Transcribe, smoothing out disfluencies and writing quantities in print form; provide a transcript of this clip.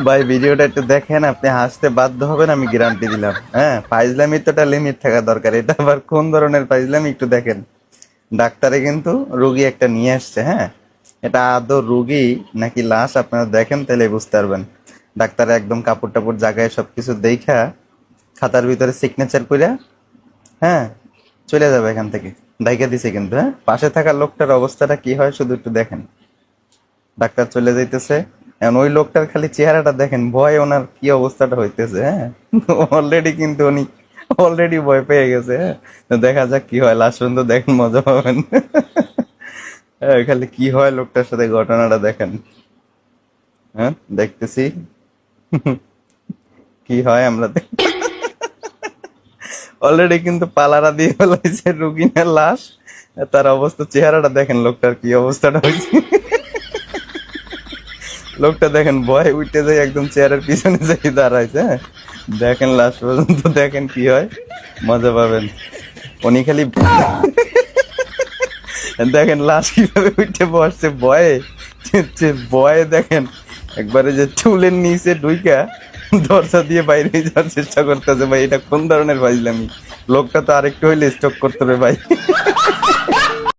ভাই ভিডিওটা একটু দেখেন, আপনি হাসতে বাধ্য হবেন, আমি গ্যারান্টি দিলাম। হ্যাঁ, ফাইজলামির তো একটা লিমিট থাকা দরকার। এটা আবার কোন ধরনের ফাইজলামি একটু দেখেন। ডাক্তারে কিন্তু রুগী একটা নিয়ে আসছে। হ্যাঁ, এটা আদৌ রুগী নাকি লাশ আপনারা দেখেন তাহলে বুঝতে পারবেন। ডাক্তারে একদম কাপড় টাপড় জায়গায় সবকিছু দেখা খাতার ভিতরে সিগনেচার কইরা, হ্যাঁ, চলে যাবে এখান থেকে। ডাইকা দিছে কিন্তু। হ্যাঁ, পাশে থাকা লোকটার অবস্থাটা কি হয় শুধু একটু দেখেন। ডাক্তার চলে যাইতেছে, এখন ওই লোকটার খালি চেহারাটা দেখেন, ভয় ওনার কি অবস্থাটা হইতেছে। হ্যাঁ, অলরেডি কিন্তু উনি অলরেডি ভয় পেয়ে গেছে। হ্যাঁ, তো দেখা যাক কি হয়, লাস্ট পর্যন্ত দেখেন, মজা পাবেন। হ্যাঁ, খালি কি হয় লোকটার সাথে ঘটনাটা দেখেন। হ্যাঁ, দেখতেছি কি হয় আমরা অলরেডি কিন্তু পালারা দিয়ে ফেলাইছে রুগিনের লাশ। তার অবস্থা, চেহারাটা দেখেন লোকটার কি অবস্থাটা হয়েছে। লোকটা দেখেন ভয় উঠে যায়, একদম চেয়ারের পিছনে যাই দাঁড়াইছে। হ্যাঁ, দেখেন লাস্ট পর্যন্ত দেখেন কি হয়, মজা পাবেন। উনি খালি দেখেন লাশ কিভাবে উঠে বসছে ভয়ে। ভয়ে দেখেন একবারে যে চুলের নিচে ঢুইকা দরজা দিয়ে বাইরে যাওয়ার চেষ্টা করতেছে। ভাই এটা কোন ধরনের ফাইজলামি? লোকটা তো আরেকটু হইলে স্টক করতে হবে ভাই।